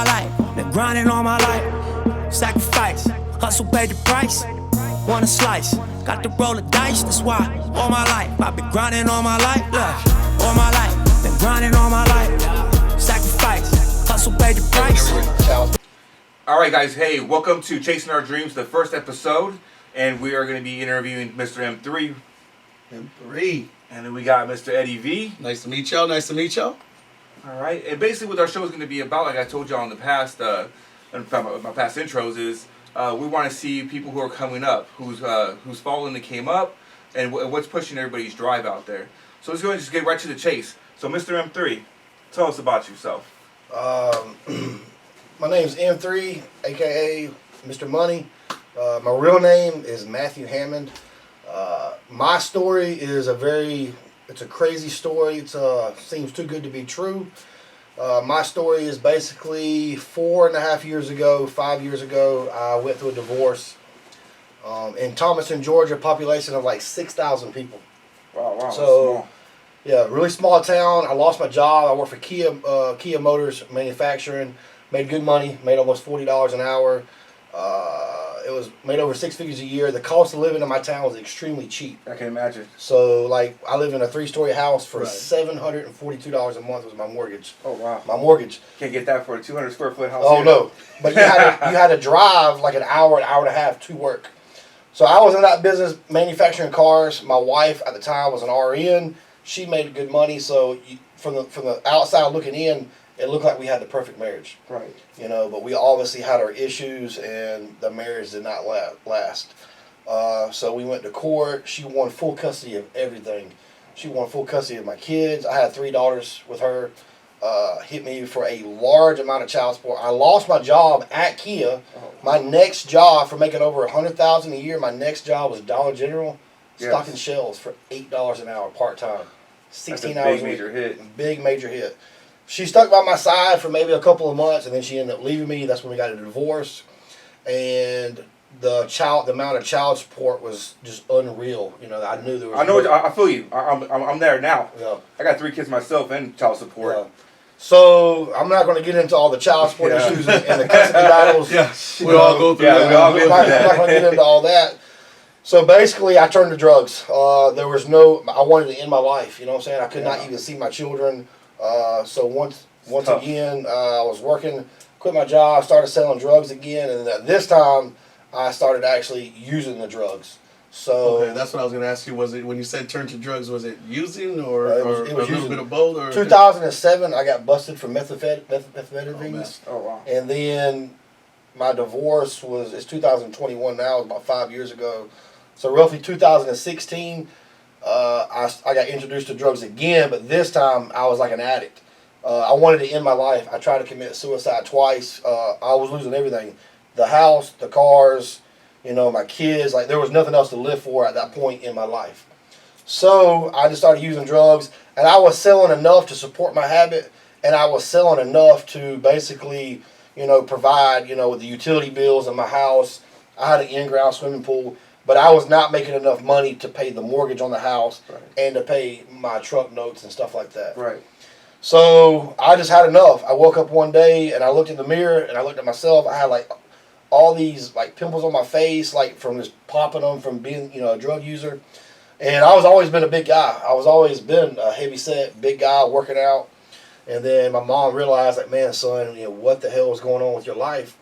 life, been grinding all my life. Sacrifice, hustle paid the price. Want a slice, got to roll the dice, that's why. All my life, I've been grinding all my life. Look, all my life, been grinding all my life. Sacrifice, hustle paid the price. Alright guys, hey, welcome to Chasing Our Dreams, the first episode. And we are going to be interviewing Mr. M3. M3. And then we got Mr. Eddie V. Nice to meet y'all. Nice to meet y'all. Alright, and basically what our show is going to be about, like I told y'all in the past, my past intros, is we want to see people who are coming up, who's following and came up, and what's pushing everybody's drive out there. So let's go ahead and just get right to the chase. So Mr. M3, tell us about yourself. My name's M3, aka Mr. Money. My real name is Matthew Hammond. My story is it's a crazy story. It seems too good to be true. My story is basically 4.5 years ago, 5 years ago, I went through a divorce. In Thomaston, Georgia, population of like 6,000 people. Wow, so, yeah, really small town. I lost my job. I worked for Kia Motors Manufacturing. Made good money. Made almost $40 an hour. It was made over 6 figures a year. The cost of living in my town was extremely cheap. I can imagine. So, like, I lived in a 3-story house for $742 a month was my mortgage. Oh, wow. My mortgage. Can't get that for a 200 square foot house. Oh, here. no. But you had to drive like an hour and a half to work. So I was in that business manufacturing cars. My wife at the time was an RN. She made good money. So from the outside looking in, it looked like we had the perfect marriage. Right. You know, but we obviously had our issues, and the marriage did not last. So we went to court. She won full custody of everything. She won full custody of my kids. I had 3 daughters with her. Hit me for a large amount of child support. I lost my job at Kia. My next job, for making over $100,000 a year, my next job was Dollar General, stocking shelves for $8 an hour, part-time. 16 hours a week. Big major hit. Big major hit. She stuck by my side for maybe a couple of months, and then she ended up leaving me. That's when we got a divorce. And the amount of child support was just unreal. You know, I knew there was... I feel you. I'm there now. Yeah. I got 3 kids myself and child support. Yeah. So, I'm not going to get into all the child support issues and the custody battles. Yeah, we all go through that. I'm not going to get into all that. So, basically, I turned to drugs. I wanted to end my life, you know what I'm saying? I could not even see my children. So, once again, I was working, quit my job, started selling drugs again, and at this time, I started actually using the drugs. So okay, that's what I was going to ask you. Was it when you said turn to drugs? Was it using or it was a little bit of both? Or 2007, I got busted for methamphetamines. Oh wow! And then my divorce it's 2021 now. It's about 5 years ago. So roughly 2016, I got introduced to drugs again, but this time I was like an addict. I wanted to end my life. I tried to commit suicide twice. I was losing everything: the house, the cars. You know, my kids, like there was nothing else to live for at that point in my life. So I just started using drugs, and I was selling enough to support my habit, and I was selling enough to basically, you know, provide, you know, with the utility bills in my house. I had an in-ground swimming pool, but I was not making enough money to pay the mortgage on the house and to pay my truck notes and stuff like that. Right. So I just had enough. I woke up one day and I looked in the mirror and I looked at myself. I had like all these like pimples on my face, like from just popping them from being, you know, a drug user. And I was always been a big guy. I was always been a heavy set, big guy working out. And then my mom realized, like, man, son, you know, what the hell is going on with your life?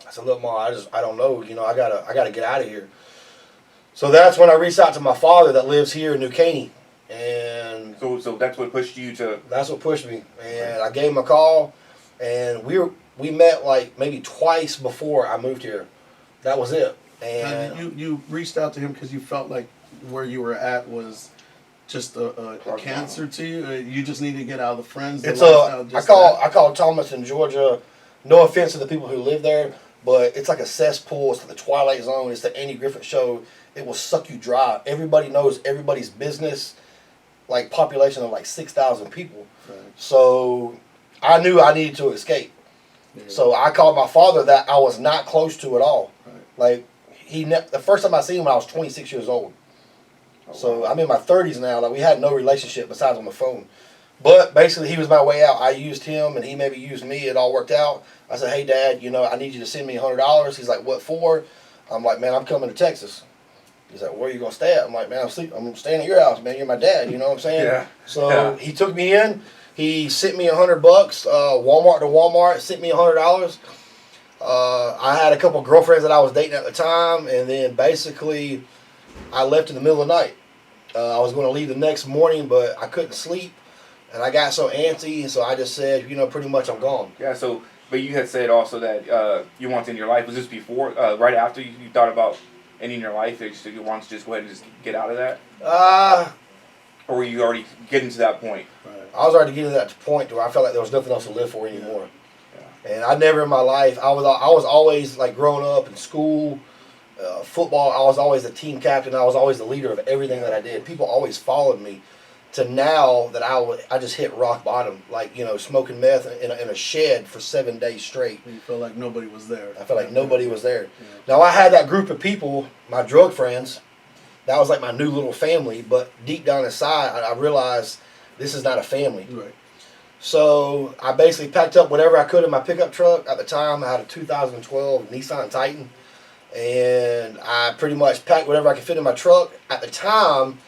I said, look, Mom, I don't know. You know, I gotta get out of here. So that's when I reached out to my father that lives here in New Caney. And so that's what pushed you to... That's what pushed me. And I gave him a call, and we met like maybe twice before I moved here. That was it. And you reached out to him because you felt like where you were at was just a cancer to you. You just need to get out of the friends. I call Thomaston, Georgia. No offense to the people who live there, but it's like a cesspool. It's like the Twilight Zone. It's the Andy Griffith Show. It will suck you dry. Everybody knows everybody's business. Like population of like 6,000 people. Right. So I knew I needed to escape. Yeah. So I called my father that I was not close to at all. Right. Like the first time I seen him when I was 26 years old. Oh, so wow. I'm in my 30s now. Like we had no relationship besides on the phone. But basically, he was my way out. I used him, and he maybe used me. It all worked out. I said, "Hey, Dad, I need you to send me $100." He's like, "What for?" I'm like, "Man, I'm coming to Texas." He's like, "Where are you gonna stay at?" I'm like, "Man, I'm staying at your house, man. You're my dad." You know what I'm saying? Yeah. So he took me in. He sent me $100. Walmart to Walmart sent me $100. I had a couple girlfriends that I was dating at the time, and then basically, I left in the middle of the night. I was going to leave the next morning, but I couldn't sleep. And I got so antsy, so I just said, pretty much I'm gone. Yeah, so, but you had said also that you wanted to end your life. Was this before, right after you thought about ending your life? That you wanted to just go ahead and just get out of that? Or were you already getting to that point? Right. I was already getting to that point where I felt like there was nothing else to live for anymore. Yeah. And I never in my life, I was always, like, growing up in school, football, I was always the team captain. I was always the leader of everything that I did. People always followed me. To now that I just hit rock bottom, like, smoking meth in a shed for 7 days straight. You felt like nobody was there. I felt like nobody was there. Yeah. Now, I had that group of people, my drug friends, that was like my new little family, but deep down inside, I realized this is not a family. Right. So I basically packed up whatever I could in my pickup truck. At the time, I had a 2012 Nissan Titan, and I pretty much packed whatever I could fit in my truck. At the time,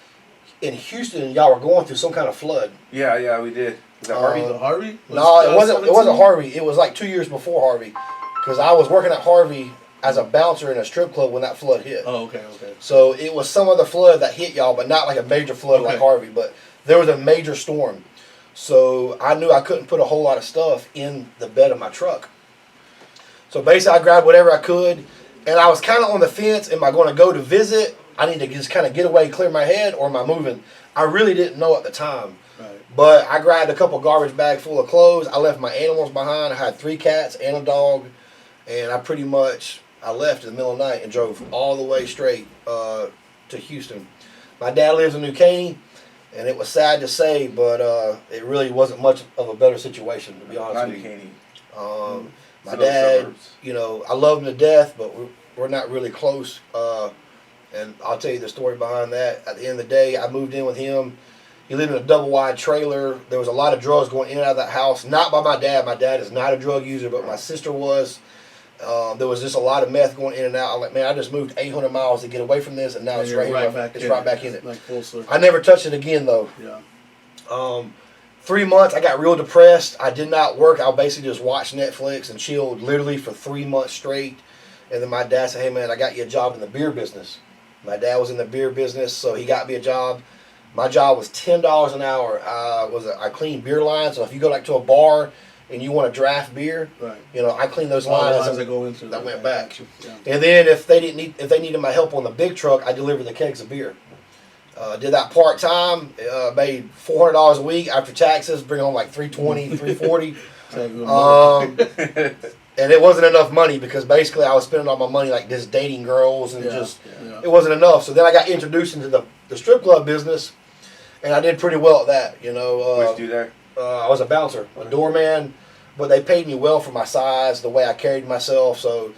in Houston, y'all were going through some kind of flood. Yeah, we did. Was that Harvey? Was it Harvey? No, it wasn't. It wasn't Harvey. It was like 2 years before Harvey, because I was working at Harvey as a bouncer in a strip club when that flood hit. Oh, okay. So it was some other flood that hit y'all, but not like a major flood like Harvey. But there was a major storm, so I knew I couldn't put a whole lot of stuff in the bed of my truck. So basically, I grabbed whatever I could, and I was kind of on the fence. Am I going to go to visit? I need to just kind of get away, clear my head, or am I moving? I really didn't know at the time. Right. But I grabbed a couple garbage bags full of clothes. I left my animals behind. I had 3 cats and a dog. And I left in the middle of the night and drove all the way straight to Houston. My dad lives in New Caney, and it was sad to say, but it really wasn't much of a better situation, to be honest with you. New Caney. My dad, I love him to death, but we're not really close. And I'll tell you the story behind that. At the end of the day, I moved in with him. He lived in a double-wide trailer. There was a lot of drugs going in and out of that house. Not by my dad. My dad is not a drug user, but my sister was. There was just a lot of meth going in and out. I'm like, man, I just moved 800 miles to get away from this, and now it's right here. It's right back in it. Like full circle. I never touched it again, though. Yeah. 3 months, I got real depressed. I did not work. I basically just watched Netflix and chilled literally for 3 months straight. And then my dad said, hey, man, I got you a job in the beer business. My dad was in the beer business, so he got me a job. My job was $10 an hour. I cleaned beer lines. So if you go to a bar and you want to draft beer, right. I cleaned those lines that go into that went back. Yeah. And then if they needed my help on the big truck, I delivered the kegs of beer. Did that part time. Made $400 a week after taxes. Bring home like $320, $340. And it wasn't enough money because basically I was spending all my money like just dating girls and it wasn't enough. So then I got introduced into the strip club business, and I did pretty well at that. What did you do there? I was a bouncer, a doorman, but they paid me well for my size, the way I carried myself. So,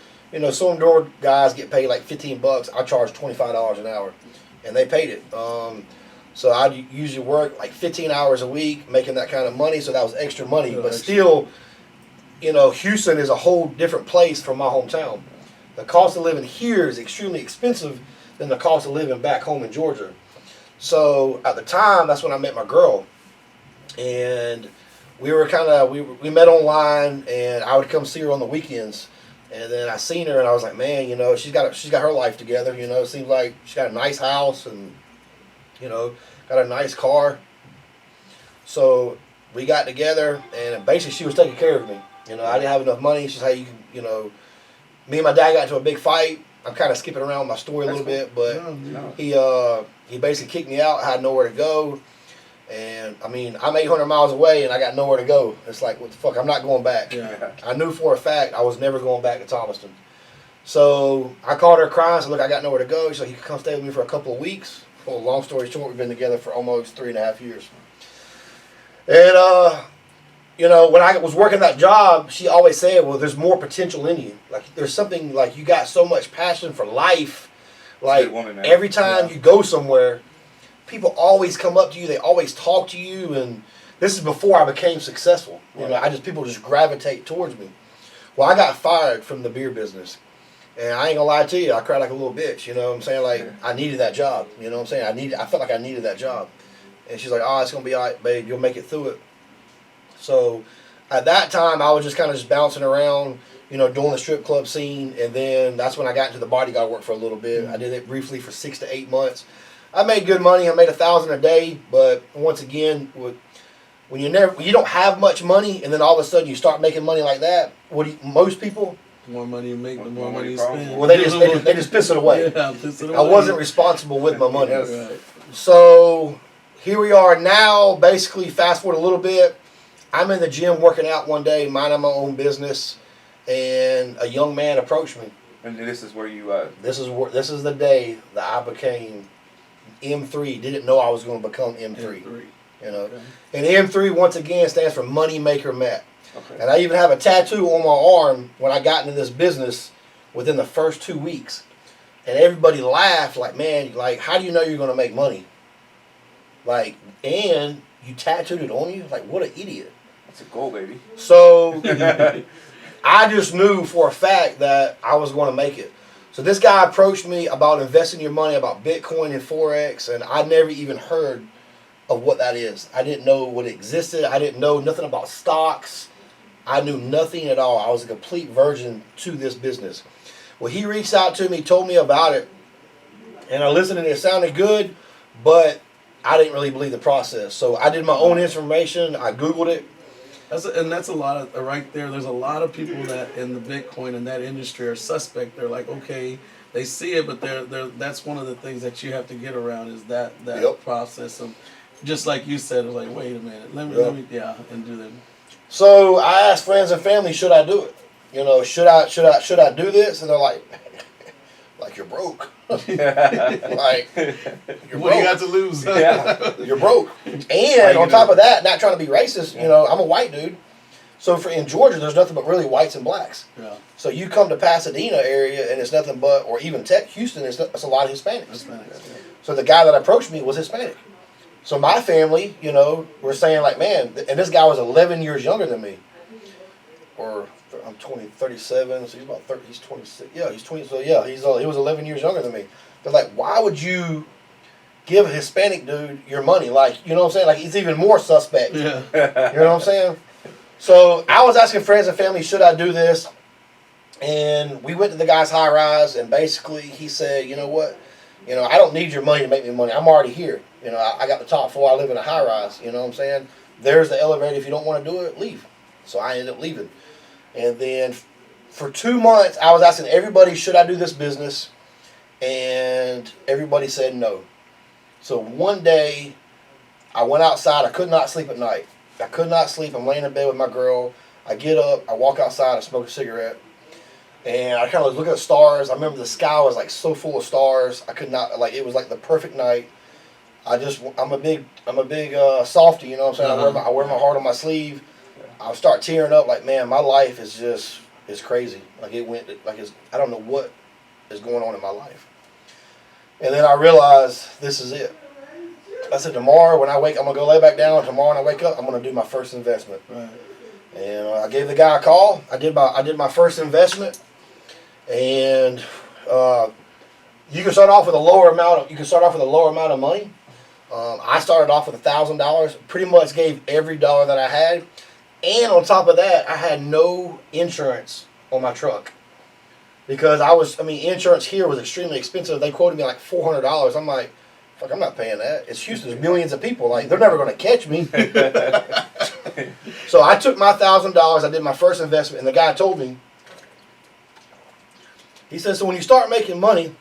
some door guys get paid like $15. I charge $25 an hour, and they paid it. So I usually work like 15 hours a week, making that kind of money. So that was extra money, but still. Houston is a whole different place from my hometown. The cost of living here is extremely expensive than the cost of living back home in Georgia. So at the time, that's when I met my girl. And we were we met online, and I would come see her on the weekends. And then I seen her, and I was like, man, she's got her life together. It seems like she's got a nice house and, got a nice car. So we got together, and basically she was taking care of me. I didn't have enough money. She's me and my dad got into a big fight. I'm kind of skipping around my story a little bit, but he basically kicked me out. I had nowhere to go. And, I'm 800 miles away, and I got nowhere to go. It's like, what the fuck? I'm not going back. Yeah. I knew for a fact I was never going back to Thomaston. So I called her crying. Said, look, I got nowhere to go. She said, you can come stay with me for a couple of weeks. Well, long story short, we've been together for almost 3.5 years. And, when I was working that job, she always said, well, there's more potential in you. Like, there's something, like, you got so much passion for life. Like, woman, every time you go somewhere, people always come up to you. They always talk to you. And This is before I became successful. You know, people just gravitate towards me. Well, I got fired from the beer business. And I ain't gonna lie to you, I cried like a little bitch, you know what I'm saying? Like, I needed that job, you know what I'm saying? I felt like I needed that job. And she's like, oh, it's gonna be all right, babe, you'll make it through it. So, at that time, I was just kind of just bouncing around, you know, doing the strip club scene. And then that's when I got into the bodyguard work for a little bit. I did it briefly for 6 to 8 months. I made good money, I made $1,000 a day, but once again, when you don't have much money, and then all of a sudden you start making money like that, most people... The more money you make, the more money you spend. Well, they just piss it away. Yeah, piss it away. I wasn't responsible with my money. Right. So here we are now. Basically, fast forward a little bit. I'm in the gym working out one day, minding my own business, and a young man approached me. And this is where you. This is the day that I became M3. Didn't know I was going to become M3. You know, okay. And M3 once again stands for Money Maker Matt. Okay. And I even have a tattoo on my arm when I got into this business within the first 2 weeks. And everybody laughed like, man, like, how do you know you're going to make money? Like, and you tattooed it on you? Like, what an idiot. That's a goal, baby. So I just knew for a fact that I was going to make it. So this guy approached me about investing your money, about Bitcoin and Forex, and I never even heard of what that is. I didn't know what existed. I didn't know nothing about stocks. I knew nothing at all. I was a complete virgin to this business. Well, he reached out to me, told me about it, and I listened and it sounded good, but I didn't really believe the process. So I did my own information. I Googled it. That's a lot of right there. There's a lot of people that in the Bitcoin and that industry are suspect. They're like, okay, they see it, but that's one of the things that you have to get around is that Yep. process of, just like you said, it's like, wait a minute, let me and do that. So I asked friends and family, should I do it? You know, should I do this? And they're like you're broke. Like you're What broke. do you got to lose? Yeah. You're broke. And on top of that, not trying to be racist, you know, I'm a white dude. So in Georgia, there's nothing but really whites and blacks. Yeah. So you come to Pasadena area and it's nothing but, or even Houston, it's a lot of Hispanics. So the guy that approached me was Hispanic. So my family, you know, were saying like, man, and this guy was 11 years younger than me. Or I'm 37, so he's about 30, he's 26. Yeah, he's 20, so yeah, he was 11 years younger than me. They're like, why would you give a Hispanic dude your money? Like, you know what I'm saying? Like, it's even more suspect. Yeah. You know what I'm saying? So I was asking friends and family, should I do this? And we went to the guy's high rise, and basically he said, you know what? You know, I don't need your money to make me money. I'm already here. You know, I got the top floor. I live in a high rise. You know what I'm saying? There's the elevator. If you don't want to do it, leave. So I ended up leaving. And then for 2 months, I was asking everybody, should I do this business? And everybody said no. So one day, I went outside. I could not sleep at night. I could not sleep. I'm laying in bed with my girl. I get up. I walk outside. I smoke a cigarette. And I kind of look at the stars. I remember the sky was like so full of stars. I could not, like, it was like the perfect night. I'm a big softy, you know what I'm saying? I wear my heart on my sleeve. I'll start tearing up like, man, my life is just, it's crazy. Like I don't know what is going on in my life. And then I realized this is it. I said, tomorrow when I wake, I'm going to go lay back down. Tomorrow when I wake up, I'm going to do my first investment. Right. And I gave the guy a call. I did my first investment. And you can start off with a lower amount of money. I started off with $1,000. Pretty much gave every dollar that I had. And on top of that, I had no insurance on my truck. Because insurance here was extremely expensive. They quoted me like $400. I'm like, fuck, I'm not paying that. It's Houston. There's millions of people. Like, they're never going to catch me. So I took my $1,000. I did my first investment. And the guy told me, he said, so when you start making money,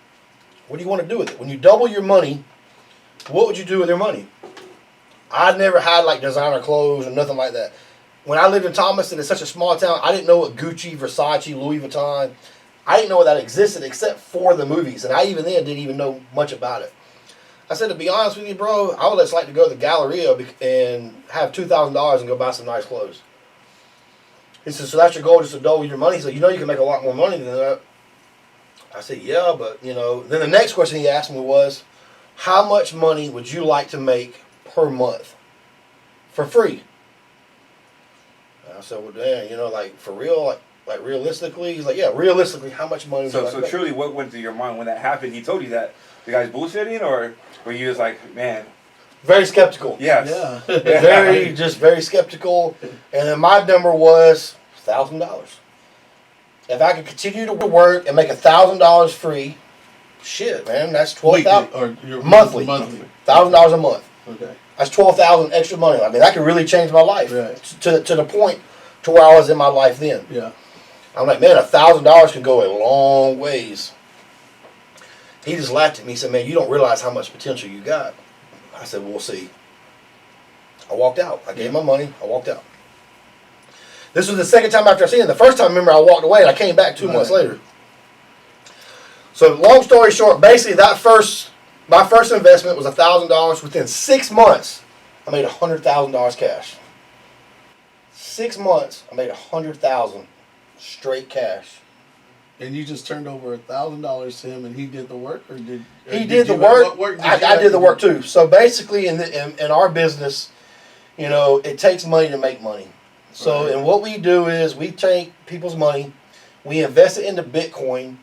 what do you want to do with it? When you double your money, what would you do with your money? I never had like designer clothes or nothing like that. When I lived in Thomaston, it's such a small town, I didn't know what Gucci, Versace, Louis Vuitton, I didn't know what that existed except for the movies. And I even then didn't even know much about it. I said, to be honest with you, bro, I would just like to go to the Galleria and have $2,000 and go buy some nice clothes. He said, so that's your goal, just to double your money? He said, you know you can make a lot more money than that. I said, yeah, but, you know. Then the next question he asked me was, how much money would you like to make per month for free. And I said, well, damn, you know, like for real, like realistically, he's like, yeah, realistically, how much money? So truly, what went through your mind when that happened? He told you that the guy's bullshitting, or were you just like, man? Very skeptical. Yes. Yeah. Very skeptical. And then my number was $1,000. If I could continue to work and make $1,000 free, shit, man, that's $12,000 monthly. $1,000 a month. Okay. That's $12,000 extra money. I mean, that could really change my life to the point to where I was in my life then. Yeah. I'm like, man, $1,000 can go a long ways. He just laughed at me. He said, man, you don't realize how much potential you got. I said, we'll see. I walked out. I gave my money. I walked out. This was the second time after I seen it. The first time, remember, I walked away and I came back 2 months later. So long story short, basically my first investment was $1,000. Within 6 months, I made $100,000 cash. 6 months, I made $100,000 straight cash. And you just turned over $1,000 to him, and he did the work, or did he did the work? I did the work too. So basically, in our business, you know, it takes money to make money. So, and what we do is we take people's money, we invest it into Bitcoin.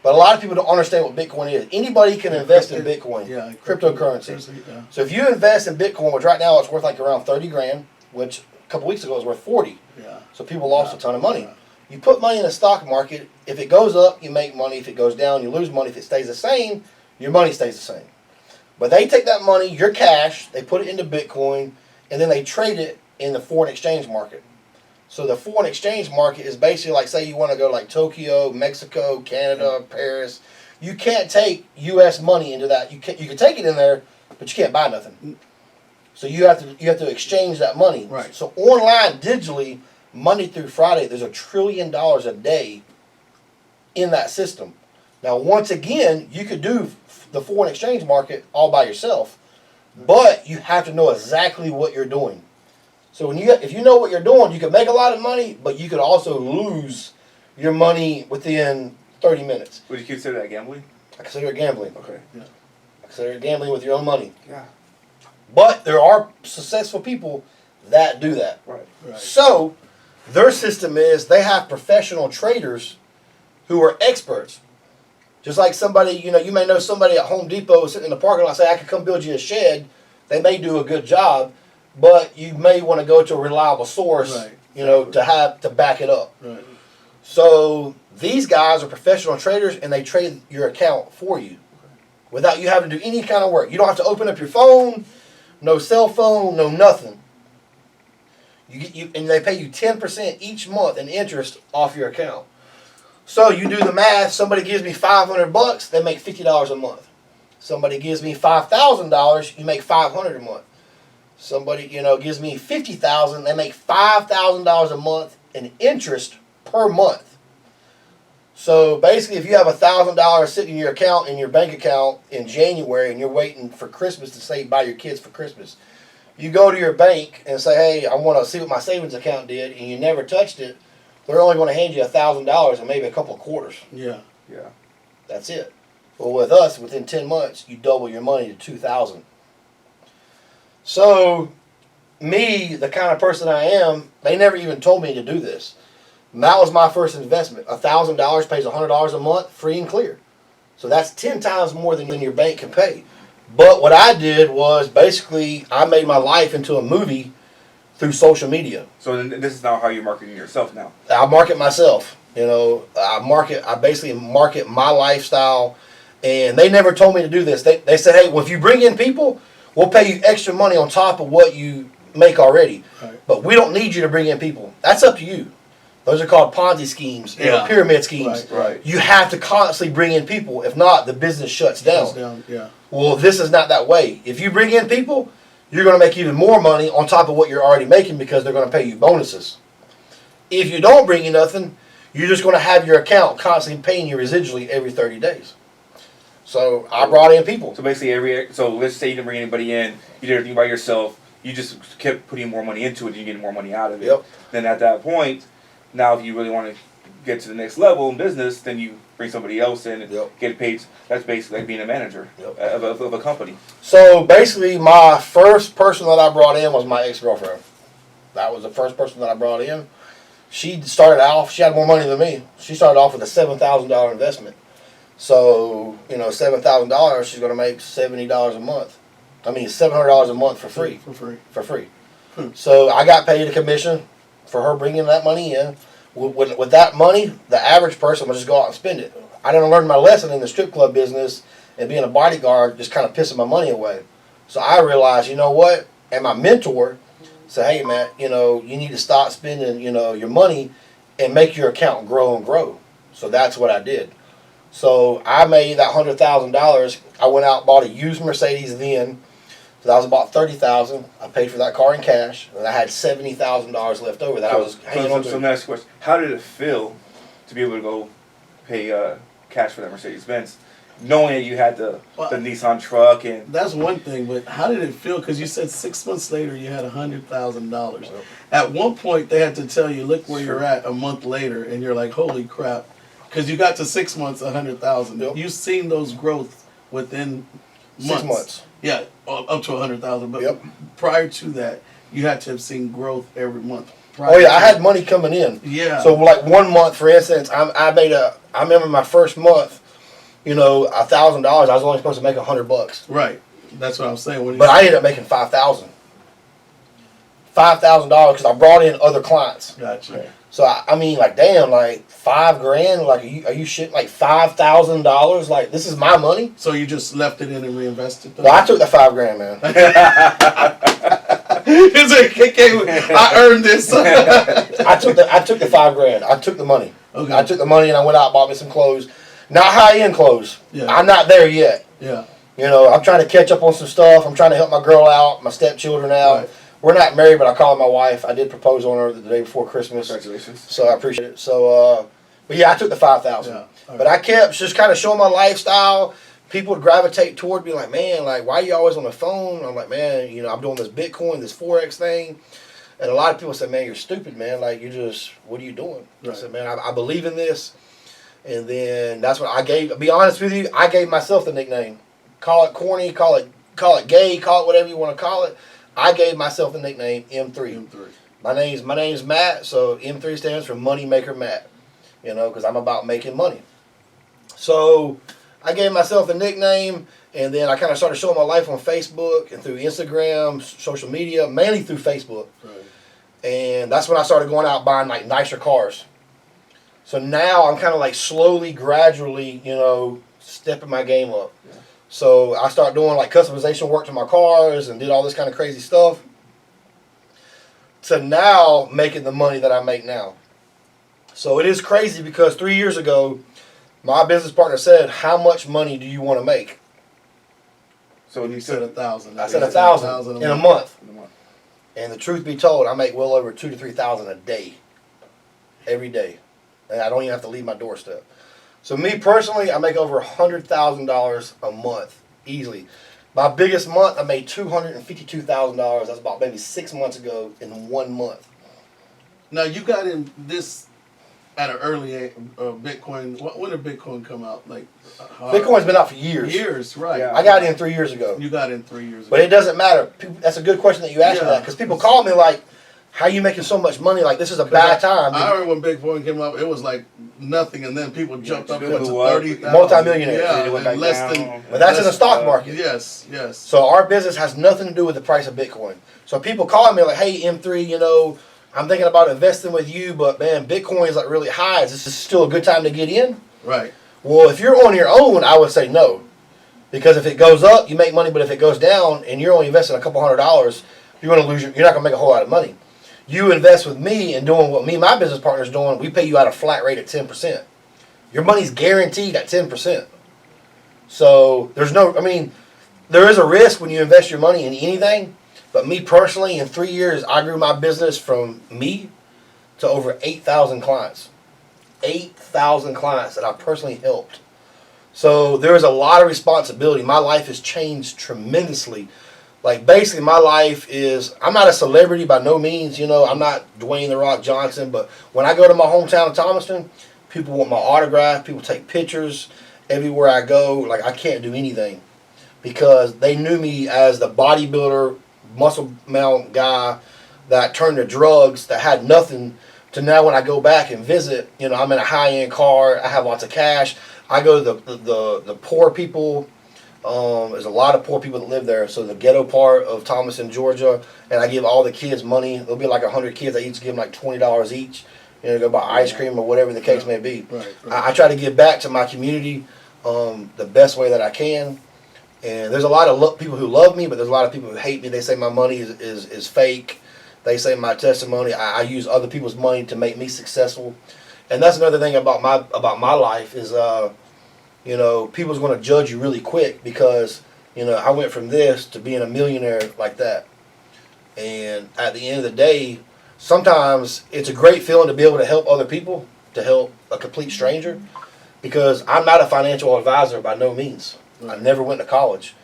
But a lot of people don't understand what Bitcoin is. Anybody can invest in Bitcoin, cryptocurrency. Yeah. So if you invest in Bitcoin, which right now it's worth like around 30 grand, which a couple weeks ago it was worth 40. Yeah. So people lost a ton of money. You put money in the stock market. If it goes up, you make money. If it goes down, you lose money. If it stays the same, your money stays the same. But they take that money, your cash, they put it into Bitcoin, and then they trade it in the foreign exchange market. So the foreign exchange market is basically like, say you want to go to like Tokyo, Mexico, Canada, Paris. You can't take U.S. money into that. You can take it in there, but you can't buy nothing. So you have to exchange that money. Right. So online, digitally, Monday through Friday, there's $1 trillion a day in that system. Now, once again, you could do the foreign exchange market all by yourself, but you have to know exactly what you're doing. So if you know what you're doing, you can make a lot of money, but you could also lose your money within 30 minutes. Would you consider that gambling? I consider it gambling. Okay. Yeah. I consider it gambling with your own money. Yeah. But there are successful people that do that. Right. So their system is they have professional traders who are experts. Just like somebody, you may know somebody at Home Depot sitting in the parking lot say, I could come build you a shed. They may do a good job, but you may want to go to a reliable source, to back it up. Right. So these guys are professional traders, and they trade your account for you without you having to do any kind of work. You don't have to open up your phone, no cell phone, no nothing. And they pay you 10% each month in interest off your account. So you do the math. Somebody gives me $500, they make $50 a month. Somebody gives me $5,000, you make $500 a month. Somebody, gives me $50,000, they make $5,000 a month in interest per month. So basically, if you have $1,000 sitting in your account, in your bank account in January, and you're waiting for Christmas to say buy your kids for Christmas, you go to your bank and say, hey, I want to see what my savings account did, and you never touched it, they're only going to hand you $1,000 and maybe a couple of quarters. Yeah. Yeah. That's it. Well, with us, within 10 months, you double your money to $2,000. So, me, the kind of person I am, they never even told me to do this. And that was my first investment. $1,000 pays $100 a month, free and clear. So that's 10 times more than your bank can pay. But what I did was basically I made my life into a movie through social media. So this is now how you're marketing yourself now. I market myself. I basically market my lifestyle. And they never told me to do this. They said, hey, well, if you bring in people, we'll pay you extra money on top of what you make already. Right. But we don't need you to bring in people. That's up to you. Those are called Ponzi schemes, pyramid schemes. Right. You have to constantly bring in people. If not, the business shuts down. Yeah. Well, this is not that way. If you bring in people, you're going to make even more money on top of what you're already making because they're going to pay you bonuses. If you don't bring in nothing, you're just going to have your account constantly paying you residually every 30 days. So I brought in people. So basically, so let's say you didn't bring anybody in, you did everything by yourself, you just kept putting more money into it, and you get more money out of it. Yep. Then at that point, now if you really want to get to the next level in business, then you bring somebody else in and Yep. get paid. That's basically like being a manager Yep. of a company. So basically, my first person that I brought in was my ex-girlfriend. That was the first person that I brought in. She started off, she had more money than me. She started off with a $7,000 investment. So, $7,000, she's going to make $70 a month. I mean, $700 a month for free. For free. So I got paid a commission for her bringing that money in. With that money, the average person would just go out and spend it. I didn't learn my lesson in the strip club business and being a bodyguard, just kind of pissing my money away. So I realized, you know what? And my mentor said, hey, man, you need to stop spending, your money and make your account grow and grow. So that's what I did. So I made that $100,000. I went out and bought a used Mercedes then. So that was about $30,000. I paid for that car in cash, and I had $70,000 left over that I was hanging on to. So next question: how did it feel to be able to go pay cash for that Mercedes Benz, knowing that you had the Nissan truck and? That's one thing, but how did it feel? Because you said 6 months later you had $100,000. At one point they had to tell you, look where you're at a month later, and you're like, holy crap, because you got to 6 months, $100,000. Yep. You've seen those growth within months. 6 months. Yeah, up to 100,000. But Yep. prior to that, you had to have seen growth every month. Oh yeah, I had money coming in. Yeah. So like 1 month, for instance, I remember my first month, $1,000. I was only supposed to make $100. Right. That's what I'm saying. But I ended up making $5,000. $5,000 because I brought in other clients. Gotcha. So I mean, like, damn, like $5,000. Like, are you shit? Like $5,000. Like, this is my money. So you just left it in and reinvested? Well, I took the $5,000, man. I earned this. I took the $5,000. I took the money. Okay. I took the money and I went out and bought me some clothes. Not high-end clothes. Yeah. I'm not there yet. Yeah. I'm trying to catch up on some stuff. I'm trying to help my girl out, my stepchildren out. Right. We're not married, but I call her my wife. I did propose on her the day before Christmas. Congratulations. So I appreciate it. So, but yeah, I took the $5,000. Yeah. But I kept just kind of showing my lifestyle. People would gravitate toward me like, man, like, why are you always on the phone? I'm like, man, I'm doing this Bitcoin, this Forex thing. And a lot of people said, man, you're stupid, man. Like, what are you doing? Right. I said, man, I believe in this. And then that's what I gave. To be honest with you, I gave myself the nickname. Call it corny, call it gay, call it whatever you want to call it. I gave myself the nickname M3. My name's Matt, so M3 stands for Money Maker Matt. Because I'm about making money. So I gave myself a nickname, and then I kind of started showing my life on Facebook and through Instagram, social media, mainly through Facebook. Right. And that's when I started going out buying like nicer cars. So now I'm kind of like slowly, gradually, stepping my game up. Yeah. So I started doing like customization work to my cars and did all this kind of crazy stuff. To now making the money that I make now. So it is crazy because 3 years ago, my business partner said, how much money do you want to make? So you said 1,000. I said 1,000 in a month. And the truth be told, I make well over 2,000 to 3,000 a day. Every day. And I don't even have to leave my doorstep. So me personally, I make over $100,000 a month, easily. My biggest month, I made $252,000. That's about maybe 6 months ago in 1 month. Now you got in this at an early age, Bitcoin. When did Bitcoin come out? Bitcoin's been out for years. Years, right? Yeah. I got in 3 years ago. You got in 3 years ago. But it doesn't matter. That's a good question that you asked me that because people call me like, how you making so much money? Like, this is a bad time. I remember when Bitcoin came up, it was like nothing, and then people jumped up to 30,000. Multi-millionaires. Yeah, less than. But that's in the stock market. Yes. So our business has nothing to do with the price of Bitcoin. So people call me like, hey, M3, I'm thinking about investing with you, but man, Bitcoin is like really high. Is this still a good time to get in? Right. Well, if you're on your own, I would say no. Because if it goes up, you make money, but if it goes down and you're only investing a couple $100, you're going to lose. You're not going to make a whole lot of money. You invest with me and doing what me and my business partner's doing, we pay you out a flat rate at 10%. Your money's guaranteed at 10%. So there is a risk when you invest your money in anything, but me personally, in 3 years, I grew my business from me to over 8,000 clients. 8,000 clients that I personally helped. So there is a lot of responsibility. My life has changed tremendously. Like, basically, my life is, I'm not a celebrity by no means, I'm not Dwayne "The Rock" Johnson, but when I go to my hometown of Thomaston, People want my autograph. People take pictures everywhere I go. Like, I can't do anything because they knew me as the bodybuilder, muscle mount guy that turned to drugs, that had nothing, to now when I go back and visit, you know, I'm in a high-end car. I have lots of cash. I go to the poor people. There's a lot of poor people that live there. So the ghetto part of Thomaston, Georgia, and I give all the kids money. There'll be like 100 kids. I each give them like $20 each. You know, go buy ice cream or whatever the case may be. Right. I try to give back to my community the best way that I can. And there's a lot of people who love me, but there's a lot of people who hate me. They say my money is fake. They say my testimony, I use other people's money to make me successful. And that's another thing about my life is, you know, people's going to judge you really quick because, you know, I went from this to being a millionaire like that. And at the end of the day, sometimes it's a great feeling to be able to help other people, to help a complete stranger, because I'm not a financial advisor by no means. I never went to college.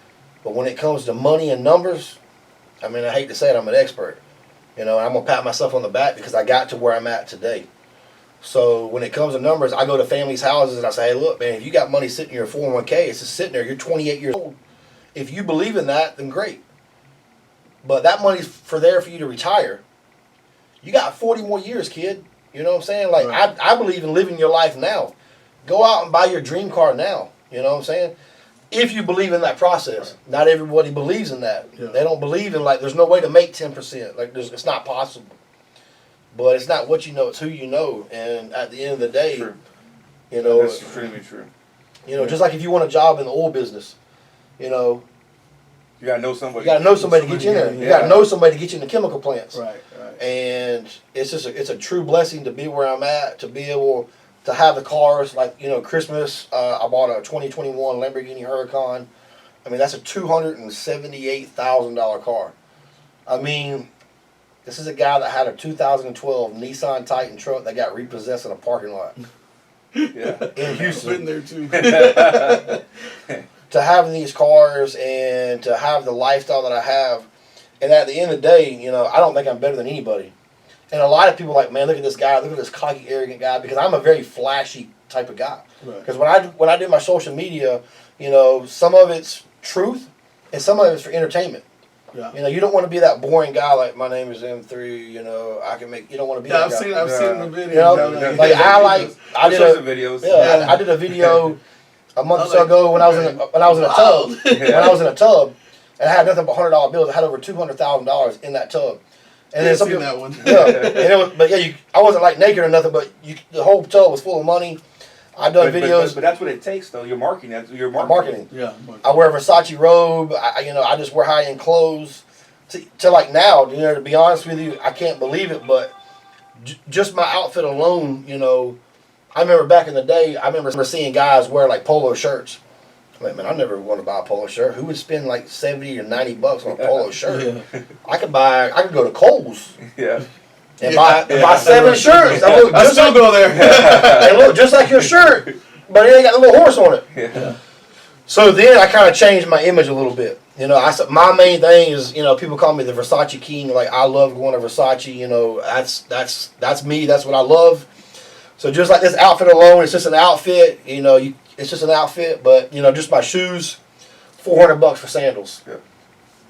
But when it comes to money and numbers, I mean, I hate to say it, I'm an expert. You know, and I'm going to pat myself on the back because I got to where I'm at today. So when it comes to numbers, I go to families' houses and I say, hey, look, man, if you got money sitting in your 401k, it's just sitting there. You're 28 years old. If you believe in that, then great. But that money's for you to retire. You got 40 more years, kid. You know what I'm saying? Like, right. I believe in living your life now. Go out and buy your dream car now. You know what I'm saying? If you believe in that process. Right. Not everybody believes in that. Yeah. They don't believe in, like, there's no way to make 10%. Like, it's not possible. But it's not what you know, it's who you know. And at the end of the day, true. You know. That's extremely true. You know, just like if you want a job in the oil business, you know. You got to know somebody. You got to know somebody to get you in there. You got to know somebody to get you in the chemical plants. Right. And it's just it's a true blessing to be where I'm at, to be able to have the cars. Like, you know, Christmas, I bought a 2021 Lamborghini Huracan. I mean, that's a $278,000 car. I mean, this is a guy that had a 2012 Nissan Titan truck that got repossessed in a parking lot. Yeah. In Houston. I've been there too. To have these cars and to have the lifestyle that I have. And at the end of the day, you know, I don't think I'm better than anybody. And a lot of people are like, man, look at this guy, look at this cocky, arrogant guy, because I'm a very flashy type of guy. Because when I do my social media, you know, some of it's truth and some of it's for entertainment. Yeah. You know, you don't want to be that boring guy like, my name is M3, you know, you don't want to be that guy. I've seen the video. You know, I did a video a month or so ago when I was in a tub. When I was in a tub, and I had nothing but $100 bills. I had over $200,000 in that tub. And then seen that one. Yeah, and it was, but yeah, I wasn't like naked or nothing, but the whole tub was full of money. I've done videos. But that's what it takes, though. You're marketing. That's your marketing. Yeah. I wear a Versace robe. I just wear high-end clothes. To like now, you know, to be honest with you, I can't believe it, but just my outfit alone, you know, I remember back in the day, I remember seeing guys wear like polo shirts. I'm like, man, I never want to buy a polo shirt. Who would spend like $70 or $90 on a polo shirt? Yeah. I could go to Kohl's. Yeah. And buy 7 shirts. I still go there. They look just like your shirt, but it ain't got a little horse on it. Yeah. So then I kind of changed my image a little bit. You know, my main thing is, you know, people call me the Versace King. Like, I love going to Versace. You know, that's me. That's what I love. So just like this outfit alone, it's just an outfit. You know, it's just an outfit. But, you know, just my shoes, $400 for sandals. Yeah.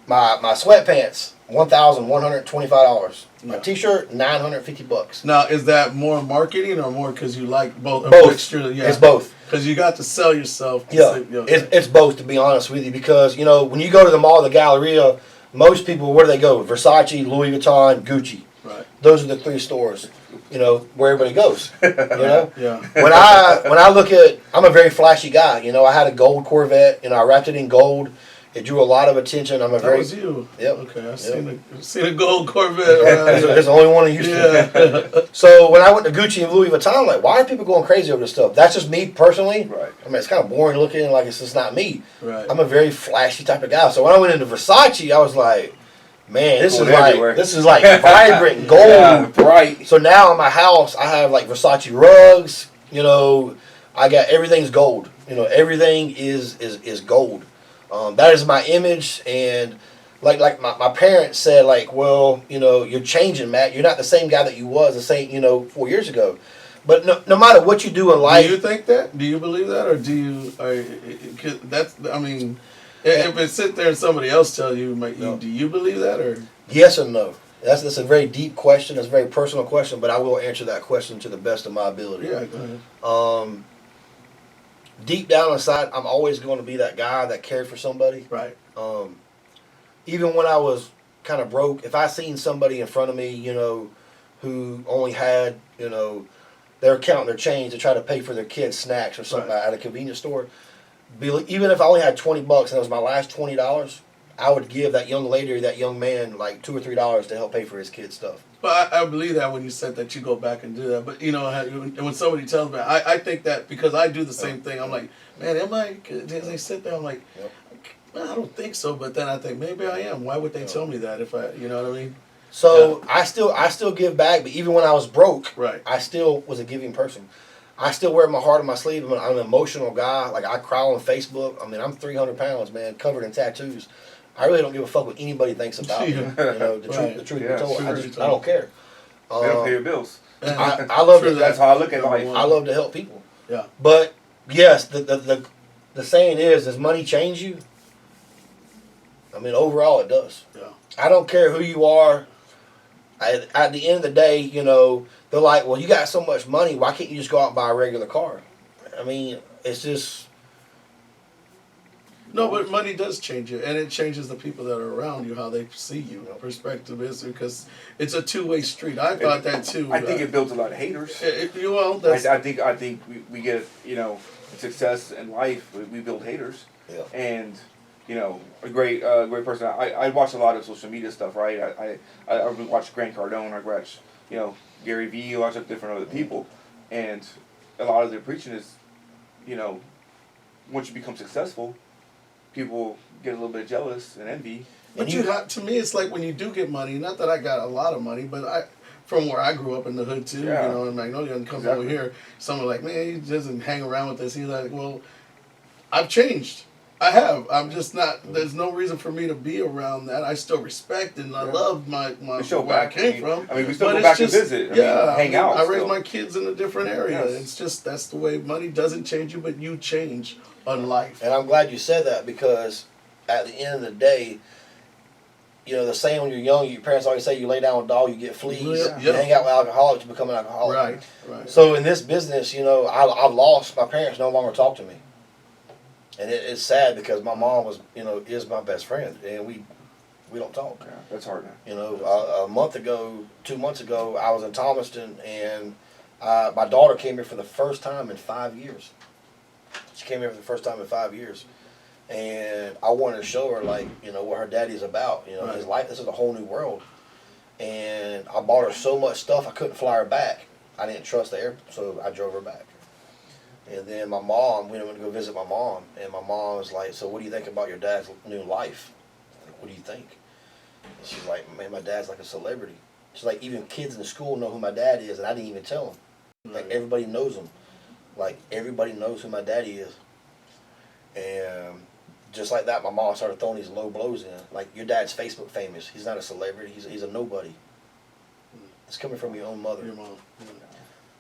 My sweatpants, $1,125. My T-shirt, $950. Now, is that more marketing or more because you like both? Both. Yeah. It's both. Because you got to sell yourself. It's both, to be honest with you. Because, you know, when you go to the mall, the Galleria, most people, where do they go? Versace, Louis Vuitton, Gucci. Right. Those are the 3 stores, you know, where everybody goes. You know? Yeah. When I look at, I'm a very flashy guy. You know, I had a gold Corvette, and I wrapped it in gold. It drew a lot of attention. That was you. Yep. Okay, I've seen a gold Corvette around. There's the only one in Houston. Yeah. So when I went to Gucci and Louis Vuitton, I'm like, why are people going crazy over this stuff? That's just me personally. Right. I mean, it's kind of boring looking, like it's just not me. Right. I'm a very flashy type of guy. So when I went into Versace, I was like, man, this is like vibrant gold. Yeah, bright. So now in my house, I have like Versace rugs. You know, I got everything's gold. You know, everything is gold. That is my image, and like my parents said, like, well, you know, you're changing, Matt. You're not the same guy that you was 4 years ago. But no matter what you do in life, do you think that? Do you believe that, or do you? That's. I mean, if it sit there and somebody else tell you, No. do you believe that, or? yes or no? That's a very deep question. It's a very personal question, but I will answer that question to the best of my ability. Yeah, go ahead. Deep down inside, I'm always going to be that guy that cared for somebody. Right. Even when I was kind of broke, if I seen somebody in front of me, who only had, they're counting their change to try to pay for their kids' snacks or something at a convenience store, even if I only had $20 and it was my last $20, I would give that young lady or that young man like $2 or $3 to help pay for his kids' stuff. But I believe that when you said that, you go back and do that. But when somebody tells me, I think that because I do the same thing. I'm like, man, am I? As they sit there, I'm like, man, I don't think so. But then I think maybe I am. Why would they tell me that if I, you know what I mean? So I still give back, but even when I was broke, right, I still was a giving person. I still wear my heart on my sleeve. I'm an emotional guy. Like I cry on Facebook. I mean, I'm 300 pounds, man, covered in tattoos. I really don't give a fuck what anybody thinks about me. The truth be told, I don't care. They don't pay your bills. I love to. That's how I look at life. I love to help people. Yeah. But yes, the saying is, does money change you? I mean, overall, it does. Yeah. I don't care who you are. At the end of the day, they're like, well, you got so much money, why can't you just go out and buy a regular car? I mean, it's just. No, but money does change you, and it changes the people that are around you, how they see you. Perspective is because it's a two-way street. I thought that too. I think it builds a lot of haters. I think we get success in life. We build haters. Yeah. And a great person. I watch a lot of social media stuff. Right. I watch Grant Cardone. I watch Gary Vee. I watch different other people, and a lot of their preaching is, once you become successful, people get a little bit jealous and envy. But to me, it's like when you do get money. Not that I got a lot of money, but from where I grew up in the hood too, in Magnolia, and come over here, someone like, man, he doesn't hang around with this. He's like, well, I've changed. I have. I'm just not. There's no reason for me to be around that. I still respect and I love my where I came from. I mean, we still go back and visit. Hang out. I raised my kids in a different area. Yes. It's just that's the way money doesn't change you, but you change on life. And I'm glad you said that because at the end of the day, the saying when you're young, your parents always say you lay down with a dog, you get fleas. You hang out with alcoholics, you become an alcoholic. Right. So in this business, I've lost. My parents no longer talk to me. And it's sad because my mom was, is my best friend, and we don't talk. Yeah, that's hard now. A month ago, 2 months ago, I was in Thomaston, and my daughter came here for the first time in 5 years. She came here for the first time in 5 years, and I wanted to show her what her daddy's about. His life. This is a whole new world, and I bought her so much stuff I couldn't fly her back. I didn't trust the airport, so I drove her back. And then my mom, we went to go visit my mom, and my mom was like, so what do you think about your dad's new life? Like, what do you think? And she's like, man, my dad's like a celebrity. She's like, even kids in the school know who my dad is, and I didn't even tell them. Like, everybody knows him. Like, everybody knows who my daddy is. And just like that, my mom started throwing these low blows in. Like, your dad's Facebook famous. He's not a celebrity. He's a nobody. It's coming from your own mother. Your mom.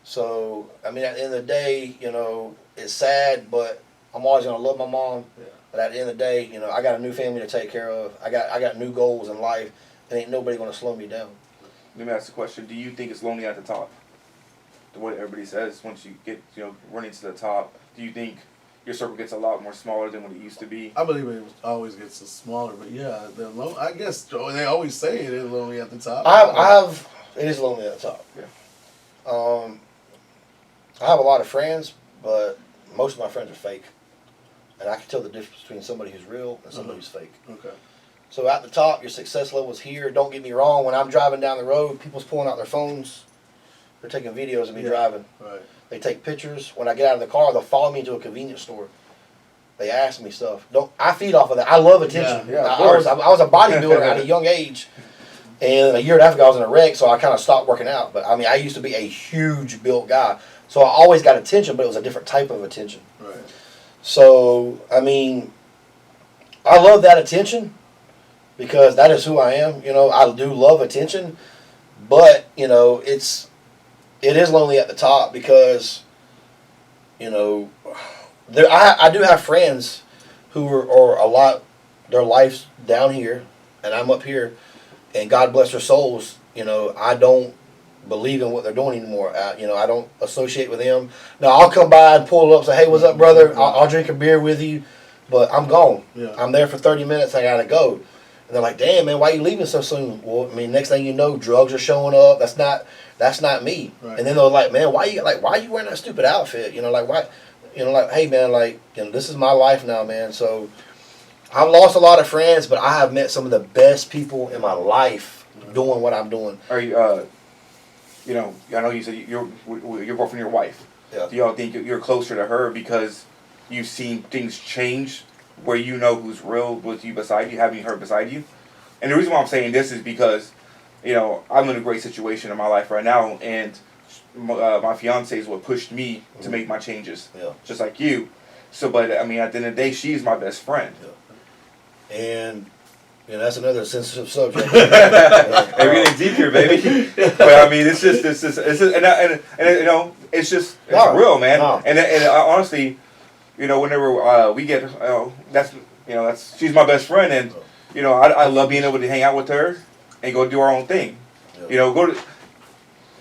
So, I mean, at the end of the day, it's sad, but I'm always going to love my mom. Yeah. But at the end of the day, I got a new family to take care of. I got new goals in life, and ain't nobody going to slow me down. Let me ask the question. Do you think it's lonely at the top? The way everybody says, once you get, running to the top, do you think your circle gets a lot more smaller than what it used to be? I believe it always gets smaller, but yeah, I guess they always say it is lonely at the top. It is lonely at the top. Yeah. I have a lot of friends, but most of my friends are fake. And I can tell the difference between somebody who's real and somebody who's fake. Okay. So at the top, your success level is here. Don't get me wrong. When I'm driving down the road, people's pulling out their phones. They're taking videos of me driving. Right. They take pictures. When I get out of the car, they'll follow me to a convenience store. They ask me stuff. I feed off of that. I love attention. Yeah, I was a bodybuilder at a young age. And a year and a half ago, I was in a wreck, so I kind of stopped working out. But, I mean, I used to be a huge built guy. So I always got attention, but it was a different type of attention. Right. So, I mean, I love that attention because that is who I am. I do love attention. But, it is lonely at the top because, you know, I do have friends who are a lot, their life's down here, and I'm up here, and God bless their souls. You know, I don't believe in what they're doing anymore. You know, I don't associate with them. Now, I'll come by and pull up and say, hey, what's up, brother? I'll drink a beer with you, but I'm gone. Yeah. I'm there for 30 minutes. I got to go. And they're like, damn, man, why are you leaving so soon? Well, I mean, next thing you know, drugs are showing up. That's not me. Right. And then they're like, man, why are you wearing that stupid outfit? You know, like, why? You know, like, hey, man, like, you know, this is my life now, man. So I've lost a lot of friends, but I have met some of the best people in my life doing what I'm doing. Are you, you know, I know you said you're boyfriend, your wife. Yeah. Do y'all think you're closer to her because you've seen things change where you know who's real with you beside you, having her beside you? And the reason why I'm saying this is because, you know, I'm in a great situation in my life right now, and my fiance is what pushed me to make my changes, just like you. So, but I mean, at the end of the day, she's my best friend. Yeah. And you know, that's another sensitive subject. Everything's deep here, baby. But I mean, it's just and you know, it's real, man. No. And honestly, you know, whenever we get, that's she's my best friend, and you know, I love being able to hang out with her and go do our own thing. Yeah. You know,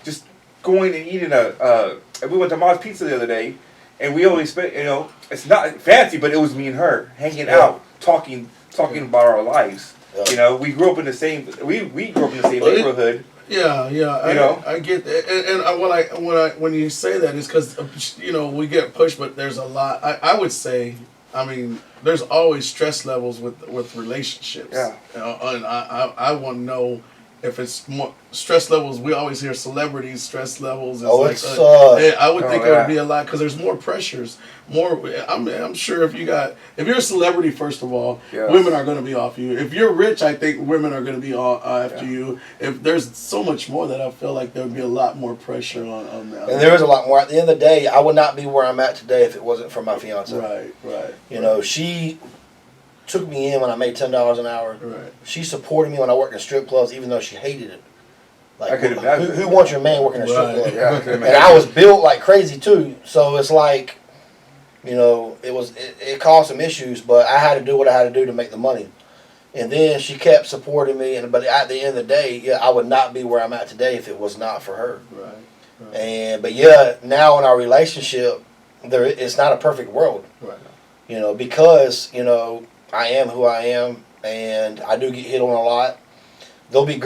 just going and eating we went to Ma's Pizza the other day, and we only spent, you know, it's not fancy, but it was me and her hanging out, talking about our lives. Yeah. You know, we grew up in the same neighborhood. Yeah, You know? I get that, and when you say that, it's because you know we get pushed, but there's a lot. I would say, I mean, there's always stress levels with relationships. Yeah. You know, and I want to know if it's more stress levels. We always hear celebrities stress levels. I would think it would be a lot because there's more pressures. I'm sure if you're a celebrity, first of all, women are going to be off you. If you're rich, I think women are going to be after you. If there's so much more that I feel like there would be a lot more pressure on that. And there is a lot more. At the end of the day, I would not be where I'm at today if it wasn't for my fiance. Right. You know, she took me in when I made $10 an hour. Right. She supported me when I worked in strip clubs, even though she hated it. Like, I could imagine. who wants your man working in a strip club? Yeah, I could And imagine. I was built like crazy too, so it's like, you know, it caused some issues, but I had to do what I had to do to make the money. And then she kept supporting me, but at the end of the day, I would not be where I'm at today if it was not for her. Right. But now in our relationship, it's not a perfect world. Right. You know, because, you know, I am who I am, and I do get hit on a lot. There'll be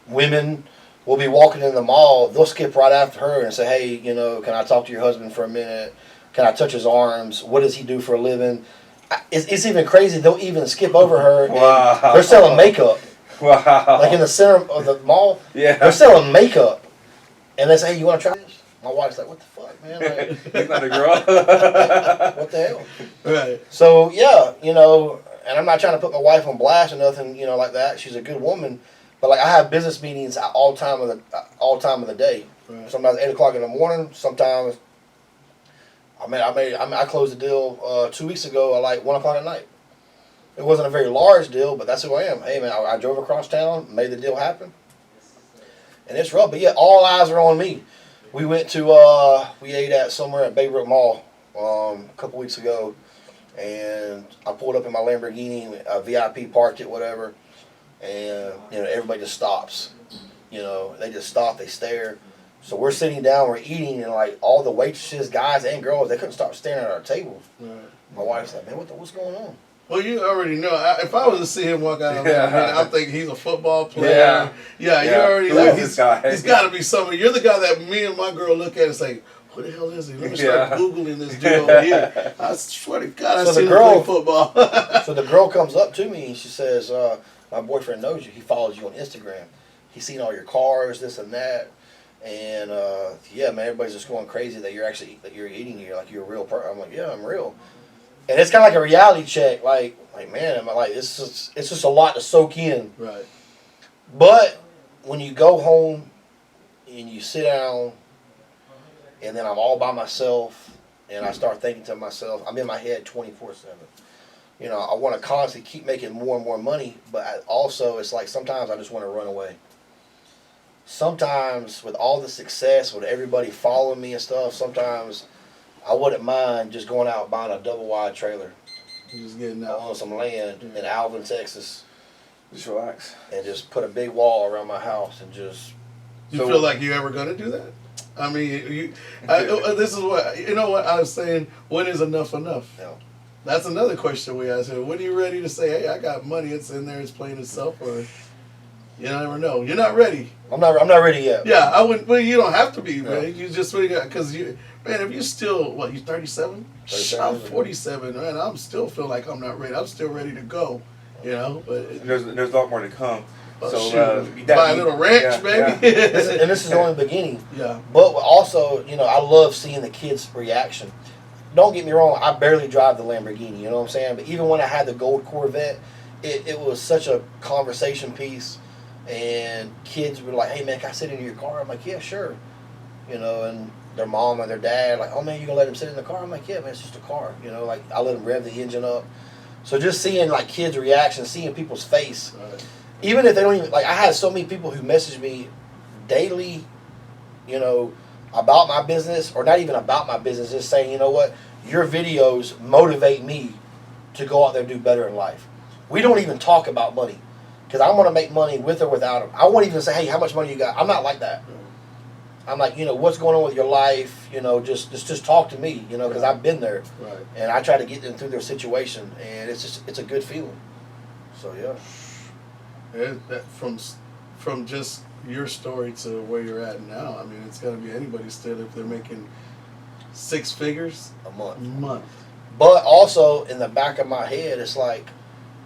women will be walking in the mall, they'll skip right after her and say, hey, you know, can I talk to your husband for a minute? Can I touch his arms? What does he do for a living? It's even crazy, they'll even skip over her. Wow. And they're selling makeup. Wow. Like in the center of the mall, Yeah. they're selling makeup. And they say, hey, you want to try this? My wife's like, what the fuck, man? Like, He's not a girl. what the hell? Right. So, you know, and I'm not trying to put my wife on blast or nothing, you know, like that. She's a good woman. But, like, I have business meetings at all time of the day. Right. Sometimes 8 o'clock in the morning. Sometimes, I closed the deal 2 weeks ago at, like, 1 o'clock at night. It wasn't a very large deal, but that's who I am. Hey, man, I drove across town, made the deal happen. And it's rough. But, yeah, all eyes are on me. We went to, we ate at somewhere at Baybrook Mall a couple weeks ago. And I pulled up in my Lamborghini, VIP parked it, whatever. And, you know, everybody just stops. You know, they just stop, they stare. So we're sitting down, we're eating, and, like, all the waitresses, guys and girls, they couldn't stop staring at our table. Right. My wife's like, man, what's going on? Well, you already know. If I was to see him walk out of there, I'm thinking he's a football player. Yeah. You already Who know. is this guy? He's got to be somebody. You're the guy that me and my girl look at and say, who the hell is he? Let me start Googling this dude over here. I swear to God, I've seen him play football. So the girl comes up to me and she says, my boyfriend knows you. He follows you on Instagram. He's seen all your cars, this and that. And, man, everybody's just going crazy that you're eating here. Like, you're a real person. I'm like, yeah, I'm real. And it's kind of like a reality check. Like man, am I like, it's just a lot to soak in. Right. But when you go home and you sit down and then I'm all by myself and I start thinking to myself, I'm in my head 24/7. You know, I want to constantly keep making more and more money, but also it's like sometimes I just want to run away. sometimes with all the success, with everybody following me and stuff, sometimes I wouldn't mind just going out buying a double wide trailer. Just getting out on some land in Alvin, Texas. Just relax. And just put a big wall around my house and just. You feel like you're ever going to do that? I mean, this is what, you know what I was saying, when is enough enough? Yeah. That's another question we ask here. When are you ready to say, hey, I got money, it's in there, it's playing itself, or you never know. You're not ready. I'm not ready yet. Yeah, I wouldn't, well, you don't have to be ready. You just really got, because you, man, if you're still, what, you 37? I'm 47, man, I'm still feel like I'm not ready. I'm still ready to go, you know, but. There's a lot more to come. So buy a little ranch, baby. Yeah. This is only the beginning. Yeah. But also, you know, I love seeing the kids' reaction. Don't get me wrong, I barely drive the Lamborghini, you know what I'm saying? But even when I had the gold Corvette, it was such a conversation piece. And kids were like, hey, man, can I sit in your car? I'm like, yeah, sure. You know, and their mom and their dad, like, oh, man, you going to let him sit in the car? I'm like, yeah, man, it's just a car. You know, like, I let them rev the engine up. So just seeing, like, kids' reaction, seeing people's face. Right. Even if they don't even, like, I had so many people who message me daily, you know, about my business, or not even about my business, just saying, you know what, your videos motivate me to go out there and do better in life. We don't even talk about money, because I want to make money with or without them. I won't even say, hey, how much money you got? I'm not like that. I'm like, you know, what's going on with your life? You know, just talk to me, you know, because I've been there. Right. And I try to get them through their situation, and it's a good feeling. So, yeah. That from just your story to where you're at now, I mean, it's got to be anybody still if they're making 6 figures A month. month. But also, in the back of my head, it's like,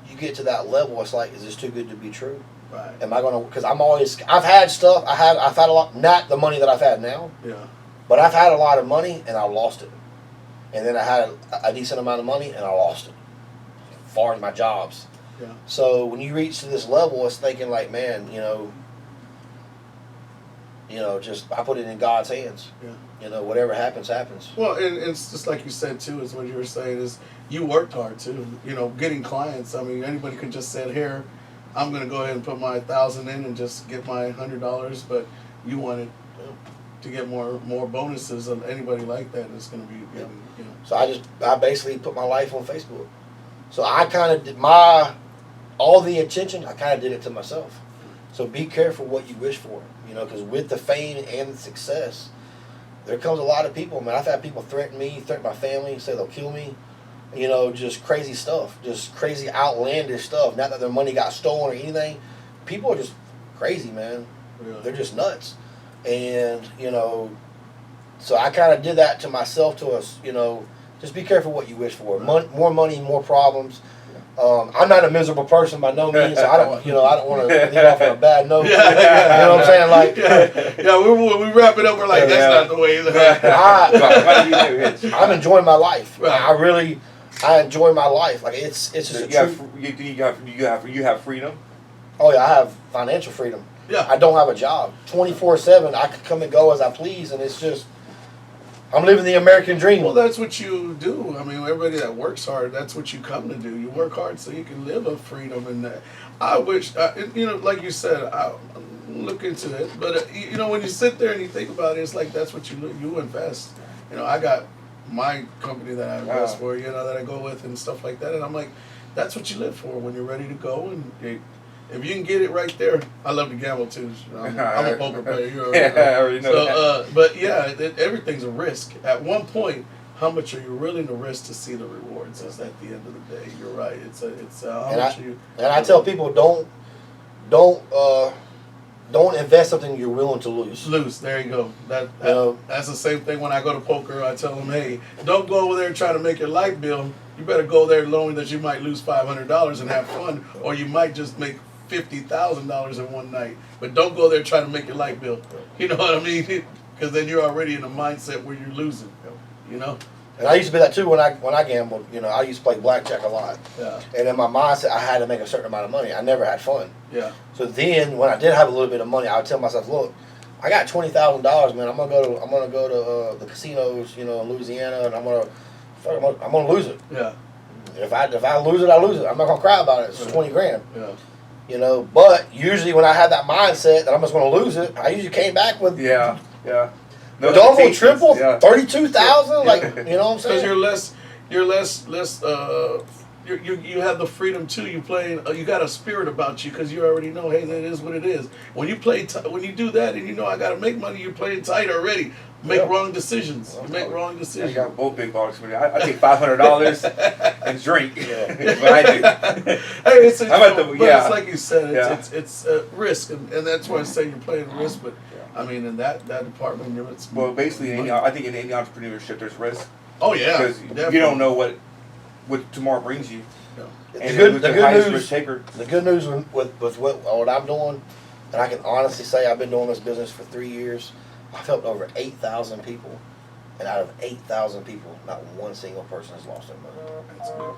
you get to that level, it's like, is this too good to be true? Right. Am I going to, because I've had stuff, I've had a lot, not the money that I've had now, Yeah. but I've had a lot of money and I lost it. And then I had a decent amount of money and I lost it. As far as my jobs. Yeah. So when you reach to this level, it's thinking like, man, you know, just I put it in God's hands. Yeah. You know, whatever happens, happens. Well, and it's just like you said too, is what you were saying is you worked hard too. You know, getting clients. I mean, anybody could just say, here, I'm gonna go ahead and put my 1,000 in and just get my $100, but you wanted to get more bonuses of anybody like that is gonna be getting, you know. So I basically put my life on Facebook. So I kind of did all the attention, I kind of did it to myself. So be careful what you wish for, you know, because with the fame and the success, there comes a lot of people. Man, I've had people threaten me, threaten my family, say they'll kill me. You know, just crazy stuff, just crazy outlandish stuff. Not that their money got stolen or anything. People are just crazy, man. Really? They're just nuts. And, you know, so I kind of did that to myself, to us, you know, just be careful what you wish for. More money, more problems. I'm not a miserable person by no means, so I don't want to leave off on a bad note. Yeah. You know what I'm saying? Like, yeah, we wrap it up. We're like, that's not the way. I'm enjoying my life. Right. I enjoy my life. Like it's just a you have freedom. Oh yeah, I have financial freedom. Yeah. I don't have a job. 24/7, I could come and go as I please, and it's just I'm living the American dream. Well, that's what you do. I mean, everybody that works hard, that's what you come to do. You work hard so you can live a freedom. And I wish, you know, like you said, I'll look into it. But, you know, when you sit there and you think about it, it's like that's what you invest. You know, I got my company that I invest for, you know, that I go with and stuff like that. And I'm like, that's what you live for when you're ready to go. And if you can get it right there, I love to gamble too. I'm a poker player. You already know. I already know that. But yeah, everything's a risk. At one point, how much are you willing to risk to see the rewards? Is at the end of the day. You're right. It's how much are you. And I tell people don't invest something you're willing to lose. Lose. There you go. That's the same thing when I go to poker. I tell them, hey, don't go over there and try to make your light bill. You better go there knowing that you might lose $500 and have fun, or you might just make $50,000 in one night. But don't go there trying to make your light bill. You know what I mean? Because then you're already in a mindset where you're losing. You know. And I used to be that too when I gambled. You know, I used to play blackjack a lot. Yeah. And in my mindset, I had to make a certain amount of money. I never had fun. Yeah. So then, when I did have a little bit of money, I would tell myself, "Look, I got $20,000, man. I'm gonna go to the casinos, you know, in Louisiana, and I'm gonna lose it. Yeah. If I lose it, I lose it. I'm not gonna cry about it. It's $20 grand. Yeah. You know, but usually when I had that mindset that I'm just going to lose it, I usually came back with Yeah. No double, expectations. triple, Yeah. 32,000. Like, you know what I'm saying? Because you're less. You have the freedom too. You play. You got a spirit about you because you already know. Hey, that is what it is. When you play, when you do that, and you know I got to make money. You're playing tight already. Make wrong decisions. You make wrong I decisions. got both big dogs for me. I take $500 and drink. That's what I do. Hey, it's it's like you said. It's a risk, and that's why I say you're playing risk. But I mean, in that department, it's basically, I think in any entrepreneurship, there's risk. Oh yeah, Because you don't know what tomorrow brings you. Yeah. And the highest risk taker. The good news with what I'm doing, and I can honestly say I've been doing this business for 3 years. I've helped over 8,000 people, and out of 8,000 people, not one single person has lost their money. That's good.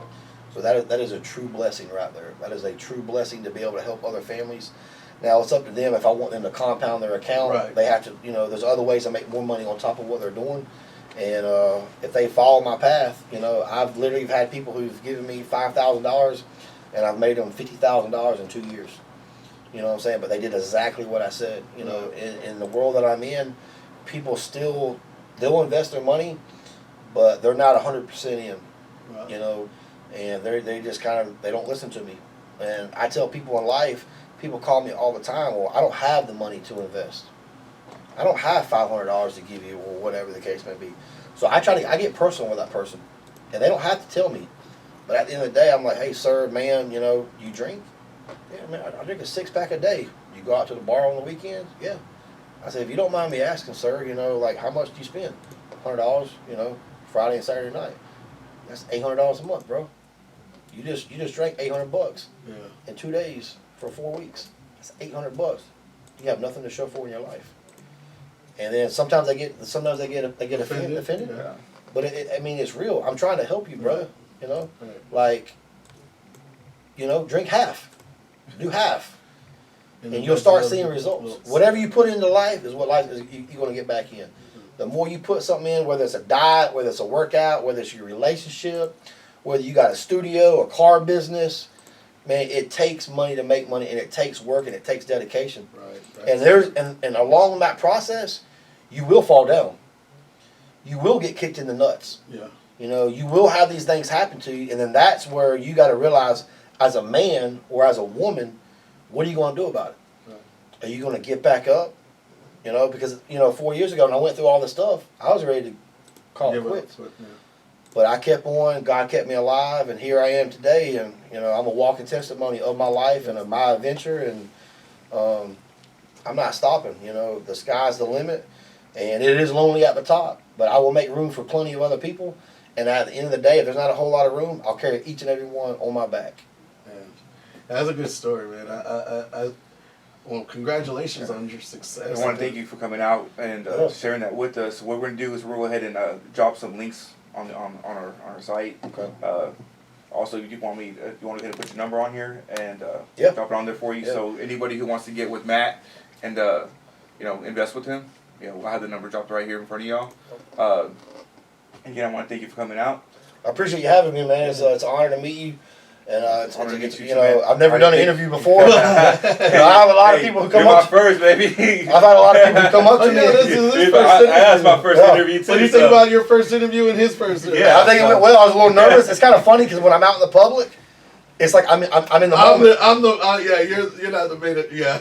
So that is a true blessing right there. That is a true blessing to be able to help other families. Now it's up to them if I want them to compound their account. Right. They have to, there's other ways to make more money on top of what they're doing. And if they follow my path, I've literally had people who've given me $5,000, and I've made them $50,000 in 2 years. You know what I'm saying? But they did exactly what I said. In the world that I'm in, people they'll invest their money, but they're not 100% in. Right. And they just they don't listen to me. And I tell people in life, people call me all the time. Well, I don't have the money to invest. I don't have $500 to give you, or whatever the case may be. So I get personal with that person, and they don't have to tell me. But at the end of the day, I'm like, hey, sir, man, you drink? Yeah, man, I drink a 6-pack a day. You go out to the bar on the weekends? Yeah. I said, if you don't mind me asking, sir, like, how much do you spend? $100, Friday and Saturday night. That's $800 a month, bro. You just drank $800 in 2 days for 4 weeks. That's $800. You have nothing to show for in your life. And then sometimes they get offended. Yeah. But it's real. I'm trying to help you, brother. Right. Drink half, do half, and you'll that's start what seeing results. Whatever you put into life is what life is. You're going to get back in. The more you put something in, whether it's a diet, whether it's a workout, whether it's your relationship, whether you got a studio, a car business, man, it takes money to make money, and it takes work, and it takes dedication. Right. And along that process, you will fall down. You will get kicked in the nuts. Yeah. You will have these things happen to you, and then that's where you got to realize, as a man or as a woman, what are you going to do about it? Right. Are you going to get back up? Because 4 years ago when I went through all this stuff, I was ready to call it quits. But I kept on. God kept me alive, and here I am today. And I'm a walking testimony of my life and of my adventure, and I'm not stopping. The sky's the limit, and it is lonely at the top. But I will make room for plenty of other people. And at the end of the day, if there's not a whole lot of room, I'll carry each and every one on my back. That's a good story, man. Well, congratulations on your success. I want to thank you for coming out and sharing that with us. What we're gonna do is we'll go ahead and drop some links on our site. Okay. Also, you want to go ahead and put your number on here and drop it on there for you. Yeah. So anybody who wants to get with Matt and invest with him, we'll have the number dropped right here in front of y'all. Again, I want to thank you for coming out. I appreciate you having me, man. It's an honor to meet you. And man. I've never done an interview before. I have a lot of people who come up. You're my first, baby. I've had a lot of people who come up to me. This is his first interview. That's my first interview too. What do you think about your first interview and his first interview? I think it went well. I was a little nervous. It's kind of funny because when I'm out in the public, it's like I'm in the moment. You're not the main. Yeah.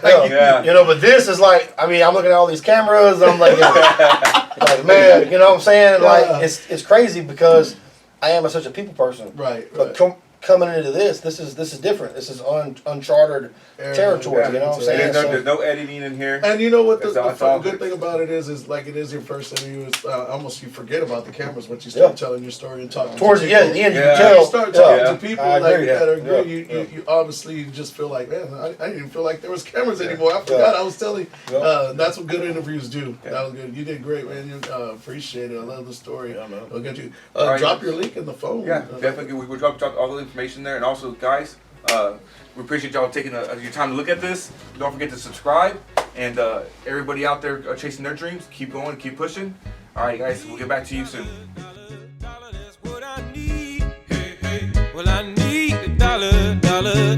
But this is like, I'm looking at all these cameras. I'm like, like, man, you know what I'm saying? Like, it's crazy because I am such a people person. Right. But coming into this is different. This is uncharted territory. You know what I'm saying? There's no editing in here. And you know what the all good thing about it is like it is your first interview. It's almost you forget about the cameras once you start telling your story and talking. Towards the end, you can tell. You start talking to people that are good. Yeah. You obviously just feel like, man, I didn't even feel like there was cameras anymore. I forgot I was telling. That's what good interviews do. That was good. You did great, man. You appreciate it. I love the story. Yeah, man. I'll get you. Drop your link in the phone. Yeah, definitely. We will drop all the information there. And also, guys, we appreciate y'all taking your time to look at this. Don't forget to subscribe. And everybody out there chasing their dreams, keep going, keep pushing. All right, guys, we'll get back to you soon. Well, I need a dollar.